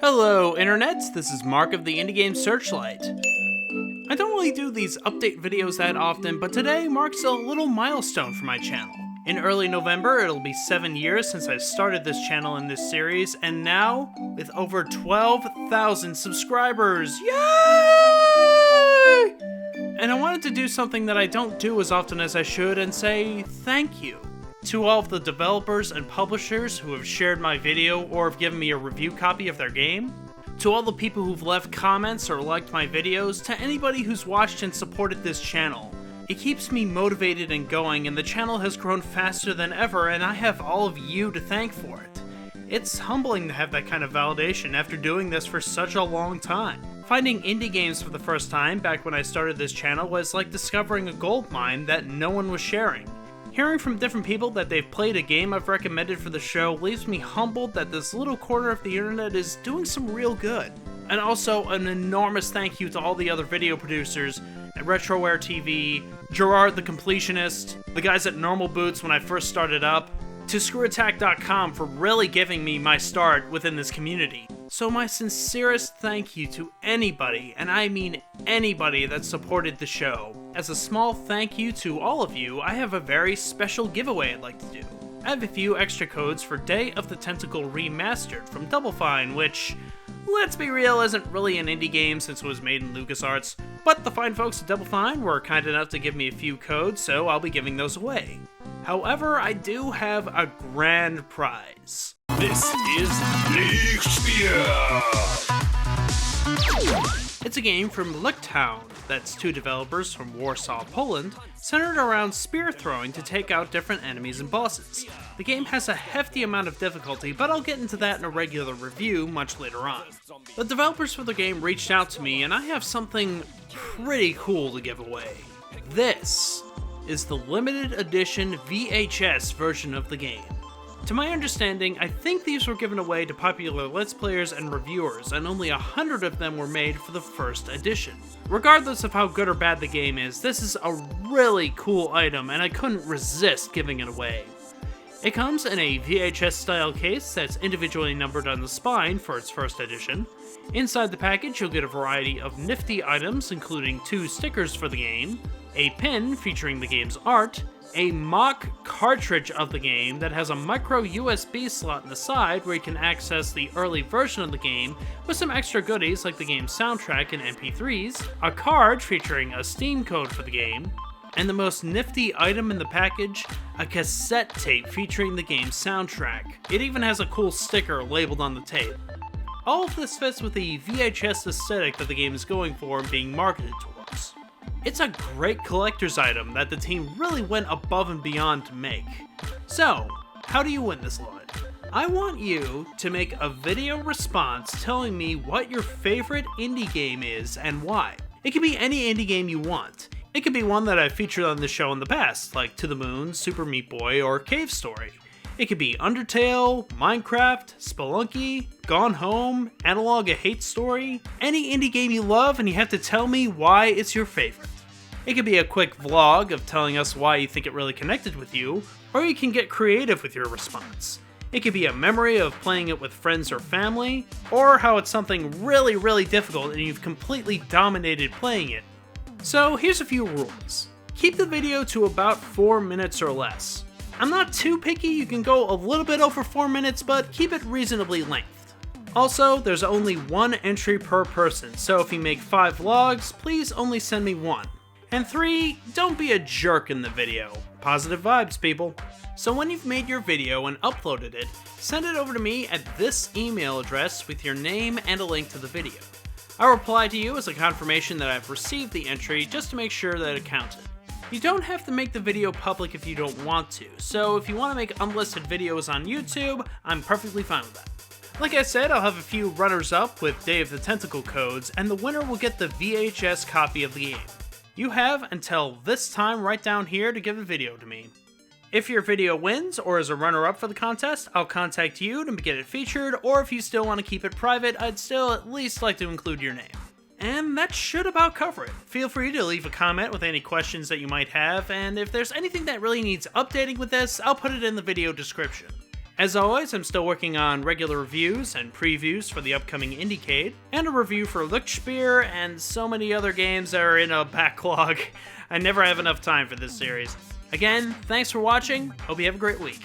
Hello internets, this is Mark of the Indie Game Searchlight. I don't really do these update videos that often, but today marks a little milestone for my channel. In early November, it'll be 7 years since I started this channel in this series, and now, with over 12,000 subscribers, yay! And I wanted to do something that I don't do as often as I should and say thank you to all of the developers and publishers who have shared my video or have given me a review copy of their game, to all the people who've left comments or liked my videos, to anybody who's watched and supported this channel. It keeps me motivated and going, and the channel has grown faster than ever, and I have all of you to thank for it. It's humbling to have that kind of validation after doing this for such a long time. Finding indie games for the first time back when I started this channel was like discovering a gold mine that no one was sharing. Hearing from different people that they've played a game I've recommended for the show leaves me humbled that this little corner of the internet is doing some real good. And also an enormous thank you to all the other video producers at RetroWare TV, Gerard the Completionist, the guys at Normal Boots when I first started up, to ScrewAttack.com for really giving me my start within this community. So my sincerest thank you to anybody, and I mean anybody, that supported the show. As a small thank you to all of you, I have a very special giveaway I'd like to do. I have a few extra codes for Day of the Tentacle Remastered from Double Fine, which, let's be real, isn't really an indie game since it was made in LucasArts, but the fine folks at Double Fine were kind enough to give me a few codes, so I'll be giving those away. However, I do have a grand prize. This is Lichtspeer! It's a game from Lichthund, that's two developers from Warsaw, Poland, centered around spear throwing to take out different enemies and bosses. The game has a hefty amount of difficulty, but I'll get into that in a regular review much later on. The developers for the game reached out to me, and I have something pretty cool to give away. This is the limited edition VHS version of the game. To my understanding, I think these were given away to popular Let's Players and reviewers, and only 100 of them were made for the first edition. Regardless of how good or bad the game is, this is a really cool item, and I couldn't resist giving it away. It comes in a VHS style case that's individually numbered on the spine for its first edition. Inside the package, you'll get a variety of nifty items, including 2 stickers for the game, a pin featuring the game's art, a mock cartridge of the game that has a micro USB slot in the side where you can access the early version of the game with some extra goodies like the game's soundtrack and MP3s, a card featuring a Steam code for the game, and the most nifty item in the package, a cassette tape featuring the game's soundtrack. It even has a cool sticker labeled on the tape. All of this fits with the VHS aesthetic that the game is going for and being marketed towards. It's a great collector's item that the team really went above and beyond to make. So, how do you win this lot? I want you to make a video response telling me what your favorite indie game is and why. It can be any indie game you want. It could be one that I've featured on this show in the past, like To the Moon, Super Meat Boy, or Cave Story. It could be Undertale, Minecraft, Spelunky, Gone Home, Analog A Hate Story, any indie game you love, and you have to tell me why it's your favorite. It could be a quick vlog of telling us why you think it really connected with you, or you can get creative with your response. It could be a memory of playing it with friends or family, or how it's something really difficult and you've completely dominated playing it. So here's a few rules. Keep the video to about 4 minutes or less. I'm not too picky, you can go a little bit over 4 minutes, but keep it reasonably lengthed. Also, there's only 1 entry per person, so if you make 5 vlogs, please only send me 1. And 3, don't be a jerk in the video. Positive vibes, people. So when you've made your video and uploaded it, send it over to me at this email address with your name and a link to the video. I'll reply to you as a confirmation that I've received the entry just to make sure that it counted. You don't have to make the video public if you don't want to, so if you want to make unlisted videos on YouTube, I'm perfectly fine with that. Like I said, I'll have a few runners-up with Day of the Tentacle codes, and the winner will get the VHS copy of the game. You have until this time right down here to give a video to me. If your video wins, or is a runner-up for the contest, I'll contact you to get it featured, or if you still want to keep it private, I'd still at least like to include your name. And that should about cover it. Feel free to leave a comment with any questions that you might have, and if there's anything that really needs updating with this, I'll put it in the video description. As always, I'm still working on regular reviews and previews for the upcoming Indiecade, and a review for Lichtspeer and so many other games that are in a backlog. I never have enough time for this series. Again, thanks for watching, hope you have a great week.